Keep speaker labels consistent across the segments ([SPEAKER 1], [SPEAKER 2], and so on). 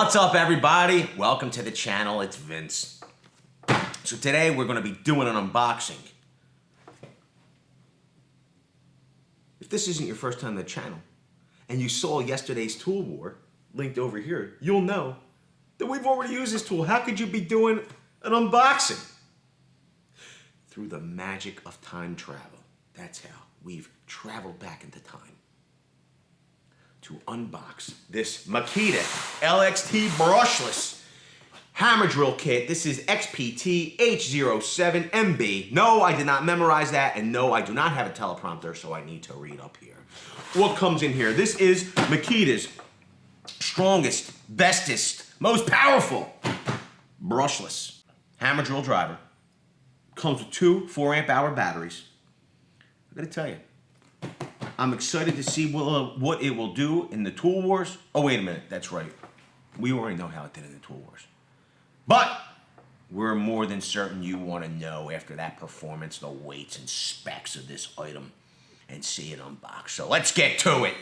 [SPEAKER 1] What's up, everybody? Welcome to the channel. It's Vince. So today we're going to be doing an unboxing. If this isn't your first time on the channel and you saw yesterday's tool war linked over here, you'll know that we've already used this tool. How could you be doing an unboxing? Through the magic of time travel. That's how we've traveled back into time to unbox this Makita LXT Brushless Hammer Drill Kit. This is XPT H07MB. No, I did not memorize that, and no, I do not have a teleprompter, so I need to read up here. What comes in here? This is Makita's strongest, bestest, most powerful brushless hammer drill driver. Comes with two 4-amp-hour batteries. I'm gonna tell you, I'm excited to see what it will do in the Tool Wars. Oh, wait a minute, that's right. We already know how it did in the Tool Wars. But we're more than certain you want to know after that performance, the weights and specs of this item, and see it unboxed. So let's get to it.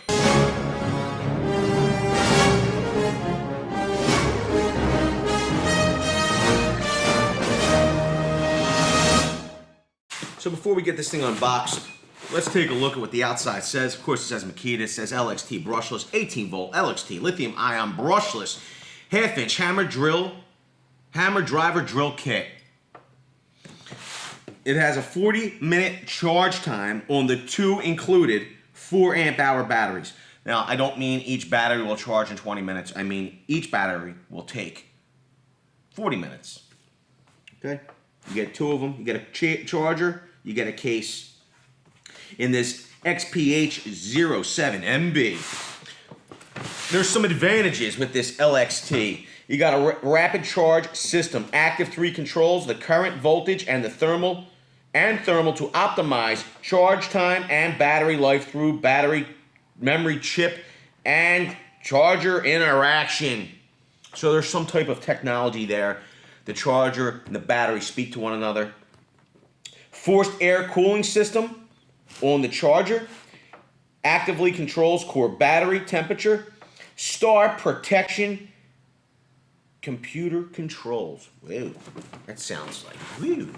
[SPEAKER 1] So before we get this thing unboxed, let's take a look at what the outside says. Of course, it says Makita. It says LXT Brushless 18V LXT Lithium-Ion Brushless half-inch hammer driver drill kit. It has a 40-minute charge time on the two included 4-amp-hour batteries. Now, I don't mean each battery will charge in 20 minutes. I mean each battery will take 40 minutes. Okay? You get two of them. You get a charger. You get a case. In this XPH07MB, there's some advantages with this LXT. You got a rapid charge system, active 3 controls, the current, voltage, and the thermal to optimize charge time and battery life through battery memory chip and charger interaction. So there's some type of technology there. The charger and the battery speak to one another. Forced air cooling system on the charger, actively controls core battery temperature, star protection, computer controls. Whoa, that sounds like woo.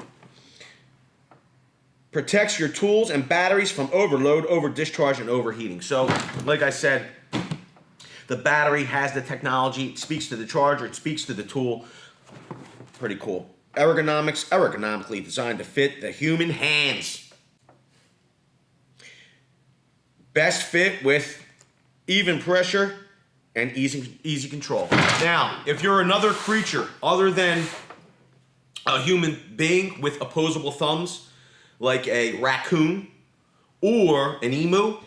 [SPEAKER 1] Protects your tools and batteries from overload, over discharge, and overheating. So, like I said, the battery has the technology, it speaks to the charger, it speaks to the tool. Pretty cool. Ergonomically designed to fit the human hands. Best fit with even pressure and easy control. Now, if you're another creature other than a human being with opposable thumbs, like a raccoon or an emu,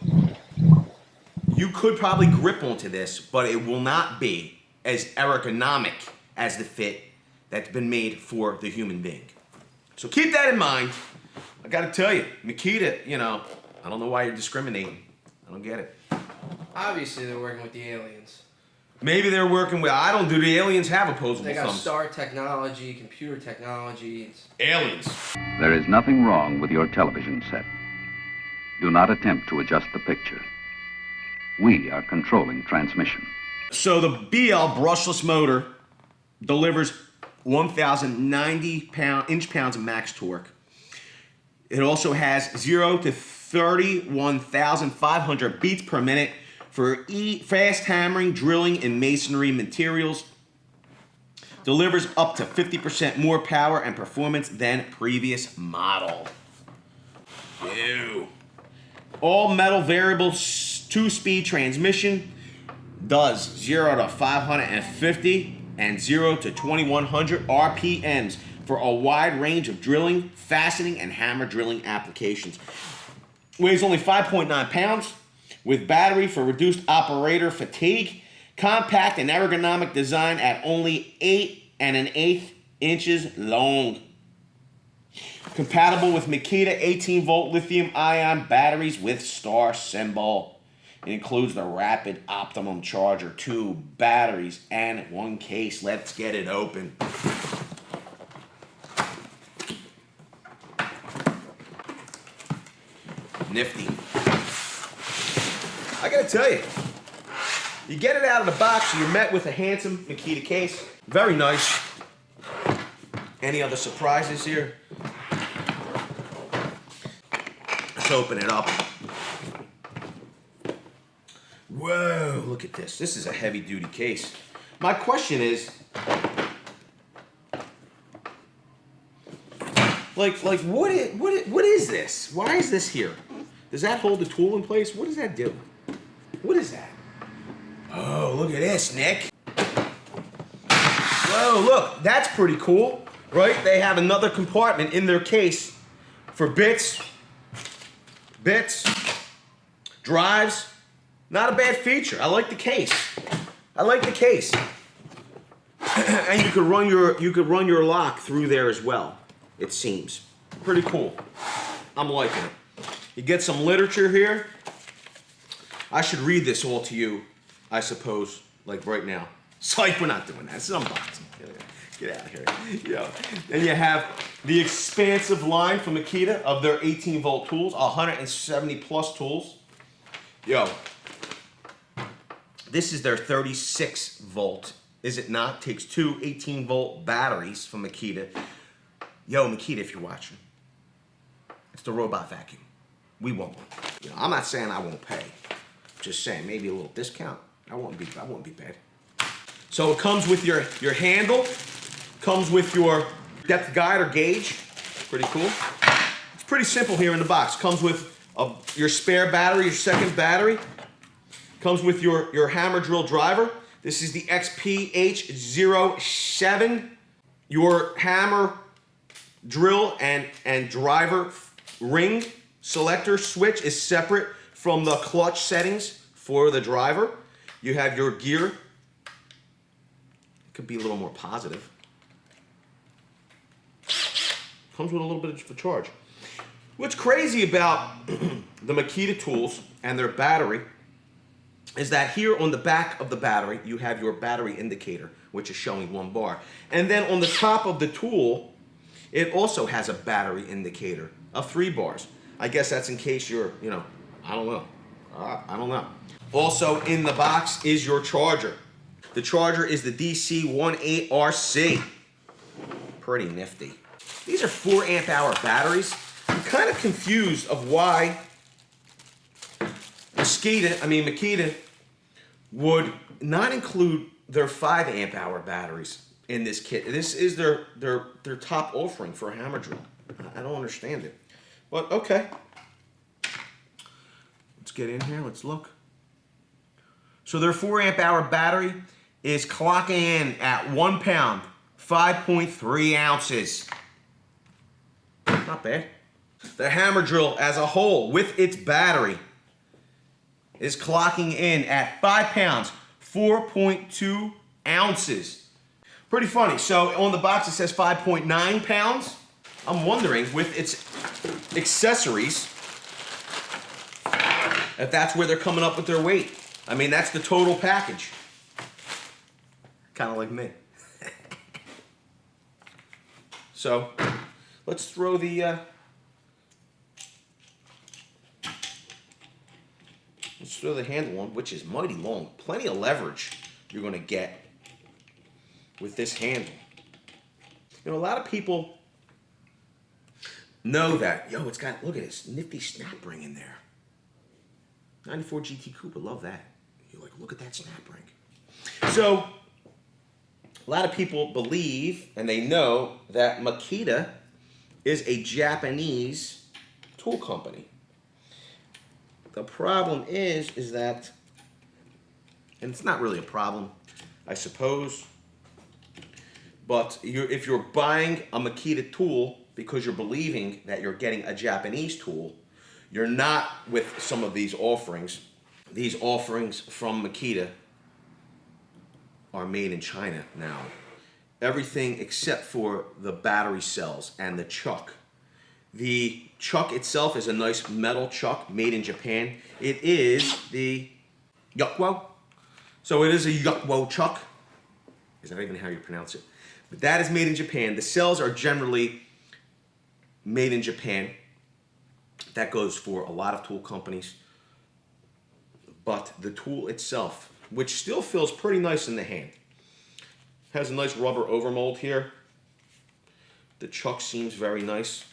[SPEAKER 1] you could probably grip onto this, but it will not be as ergonomic as the fit that's been made for the human being. So keep that in mind. I gotta tell you, Makita, you know, I don't know why you're discriminating. I don't get it.
[SPEAKER 2] Obviously, they're working with the aliens.
[SPEAKER 1] Maybe they're working with... I don't... Do the aliens have opposable
[SPEAKER 2] They got
[SPEAKER 1] thumbs?
[SPEAKER 2] star technology, computer technology.
[SPEAKER 1] Aliens.
[SPEAKER 3] There is nothing wrong with your television set. Do not attempt to adjust the picture. We are controlling transmission.
[SPEAKER 1] So the BL Brushless Motor delivers 1,090 inch-pounds of max torque. It also has 0 to 31,500 beats per minute for fast hammering, drilling, and masonry materials. Delivers up to 50% more power and performance than previous model. Ew. All metal variable 2-speed transmission. Does 0 to 550 and 0 to 2100 RPMs for a wide range of drilling, fastening, and hammer drilling applications. Weighs only 5.9 pounds, with battery for reduced operator fatigue. Compact and ergonomic design at only 8 1/8 inches long. Compatible with Makita 18V Lithium-Ion batteries with star symbol. It includes the rapid optimum charger, 2 batteries, and 1 case. Let's get it open. Nifty. I gotta tell you, You get it out of the box, you're met with a handsome Makita case. Very nice. Any other surprises here? Let's open it up. Whoa, look at this. This is a heavy duty case. My question is, like what is this? Why is this here? Does that hold the tool in place? What does that do? What is that? Oh, look at this, Nick. Whoa, look, that's pretty cool, right? They have another compartment in their case for bits, drives. Not a bad feature. I like the case. I like the case. And you could run your lock through there as well, it seems. Pretty cool. I'm liking it. You get some literature here. I should read this all to you, I suppose, like right now. Psych, we're not doing that. It's an unboxing. Get out of here. Then you have the expansive line from Makita of their 18-volt tools, 170 plus tools. This is their 36-volt, is it not? Takes two 18-volt batteries from Makita. Makita, if you're watching, it's the robot vacuum. We want one. I'm not saying I won't pay. Just saying, maybe a little discount. I won't be bad. So it comes with your handle, comes with your depth guide or gauge. Pretty cool. It's pretty simple here in the box. Comes with your spare battery, your second battery. Comes with your hammer drill driver. This is the XP-H07. Your hammer drill and driver ring selector switch is separate from the clutch settings for the driver. You have your gear. It could be a little more positive. Comes with a little bit of a charge. What's crazy about the Makita tools and their battery is that here on the back of the battery, you have your battery indicator, which is showing 1 bar. And then on the top of the tool, it also has a battery indicator of 3 bars. I guess that's in case you're, I don't know. Also in the box is your charger. The charger is the DC18RC. Pretty nifty. These are 4 amp hour batteries. I'm kind of confused of why Makita would not include their 5 amp hour batteries in this kit. This is their top offering for a hammer drill. I don't understand it. But okay. Let's get in here, let's look. So their 4 amp hour battery is clocking in at 1 pound, 5.3 ounces. Not bad. The hammer drill as a whole with its battery is clocking in at 5 pounds, 4.2 ounces. Pretty funny. So on the box it says 5.9 pounds. I'm wondering with its accessories if that's where they're coming up with their weight. I mean, that's the total package. Kind of like me. So let's throw the handle on, which is mighty long. Plenty of leverage you're going to get with this handle. A lot of people know that. It's got, look at this nifty snap ring in there. 94 GT Coupe, I love that. You're like, look at that snap ring. So, a lot of people believe, and they know, that Makita is a Japanese tool company. The problem is that, and it's not really a problem, I suppose, but if you're buying a Makita tool because you're believing that you're getting a Japanese tool, you're not with some of these offerings. These offerings from Makita are made in China now. Everything except for the battery cells and the chuck. The chuck itself is a nice metal chuck made in Japan. It is the Yuckwo. So it is a Yuckwo chuck. Is that even how you pronounce it? But that is made in Japan. The cells are generally made in Japan. That goes for a lot of tool companies. But the tool itself which still feels pretty nice in the hand. Has a nice rubber overmold here. The chuck seems very nice.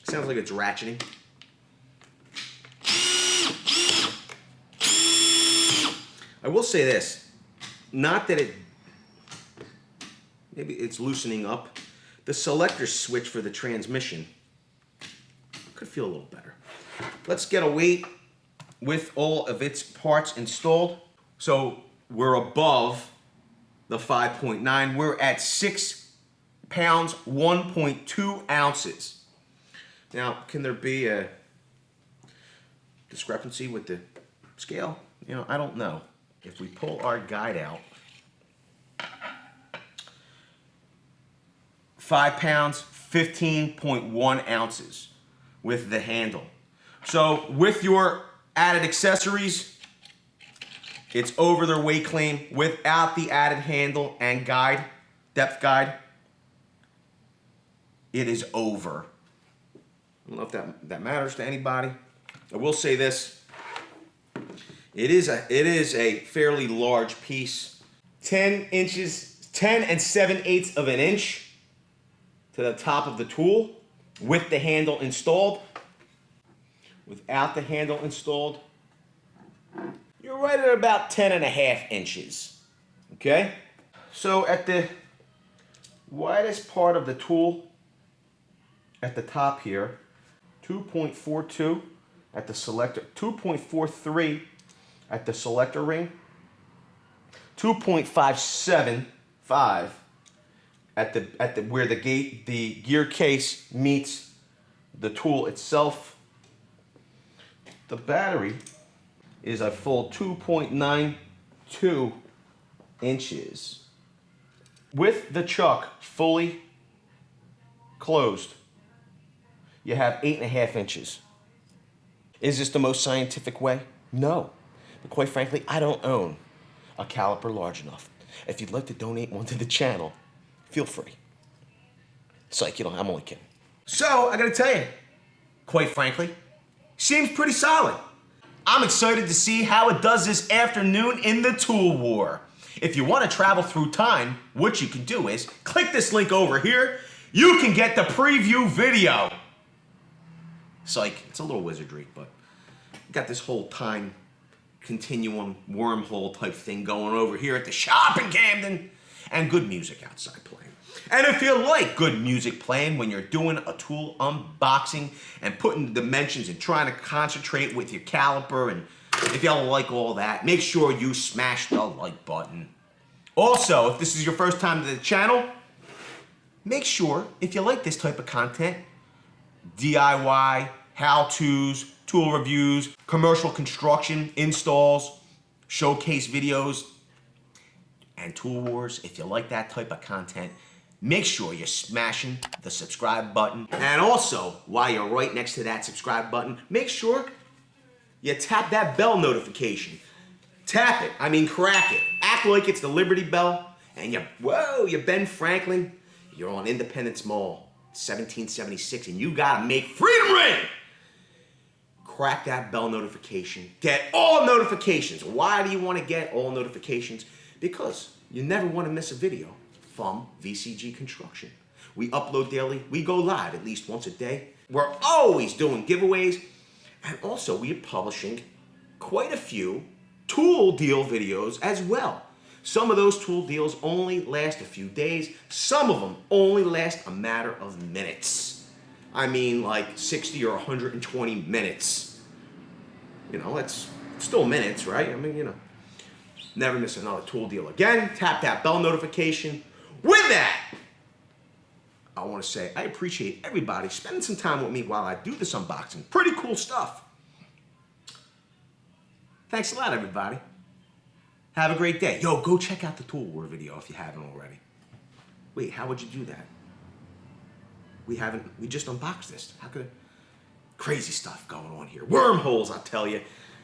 [SPEAKER 1] Sounds like it's ratcheting. I will say this, not that maybe it's loosening up. The selector switch for the transmission could feel a little better. Let's get a weight with all of its parts installed. So we're above the 5.9. We're at 6 pounds, 1.2 ounces. Now, can there be a discrepancy with the scale? You know, I don't know. If we pull our guide out, 5 pounds, 15.1 ounces with the handle. So with your added accessories, it's over their weight claim. Without the added handle and guide, depth guide, it is over. I don't know if that matters to anybody. I will say this. It is a fairly large piece. 10 inches, 10 7/8 of an inch to the top of the tool with the handle installed. Without the handle installed, you're right at about 10.5 inches. Okay? So at the widest part of the tool, at the top here, 2.42 at the selector, 2.43 at the selector ring, 2.575 at the where the gear case meets the tool itself. The battery is a full 2.92 inches. With the chuck fully closed, you have 8.5 inches. Is this the most scientific way? No. But quite frankly, I don't own a caliper large enough. If you'd like to donate one to the channel, feel free. Psych, you know, I'm only kidding. So, I gotta tell you, quite frankly, seems pretty solid. I'm excited to see how it does this afternoon in the tool war. If you want to travel through time, what you can do is click this link over here. You can get the preview video. Psych, it's a little wizardry, but got this whole time continuum wormhole type thing going over here at the shop in Camden, and good music outside playing. And if you like good music playing when you're doing a tool unboxing and putting dimensions and trying to concentrate with your caliper, and if y'all like all that, make sure you smash the like button. Also, if this is your first time to the channel, make sure, if you like this type of content, DIY, how-tos, tool reviews, commercial construction, installs, showcase videos, and tool wars, if you like that type of content, make sure you're smashing the subscribe button. And also, while you're right next to that subscribe button, make sure you tap that bell notification. Tap it, I mean crack it. Act like it's the Liberty Bell, and you're Ben Franklin, you're on Independence Mall, 1776, and you gotta make freedom ring! Crack that bell notification. Get all notifications. Why do you want to get all notifications? Because you never want to miss a video from VCG Construction. We upload daily. We go live at least once a day. We're always doing giveaways. And also we are publishing quite a few tool deal videos as well. Some of those tool deals only last a few days. Some of them only last a matter of minutes. I mean like 60 or 120 minutes. You know, it's still minutes, right? I mean, you know, never miss another tool deal again. Tap that bell notification. With that, I want to say I appreciate everybody spending some time with me while I do this unboxing. Pretty cool stuff. Thanks a lot, everybody. Have a great day. Yo, go check out the Tool War video if you haven't already. Wait, how would you do that? We just unboxed this. How could it? Crazy stuff going on here. Wormholes, I tell you.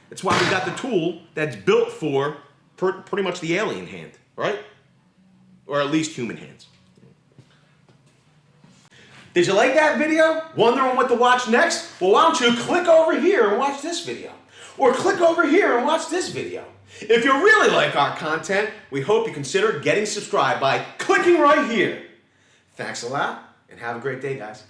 [SPEAKER 1] That's why we got the tool that's built for pretty much the alien hand, right? Or at least human hands. Did you like that video? Wondering what to watch next? Well, why don't you click over here and watch this video? Or click over here and watch this video. If you really like our content, we hope you consider getting subscribed by clicking right here. Thanks a lot, and have a great day, guys.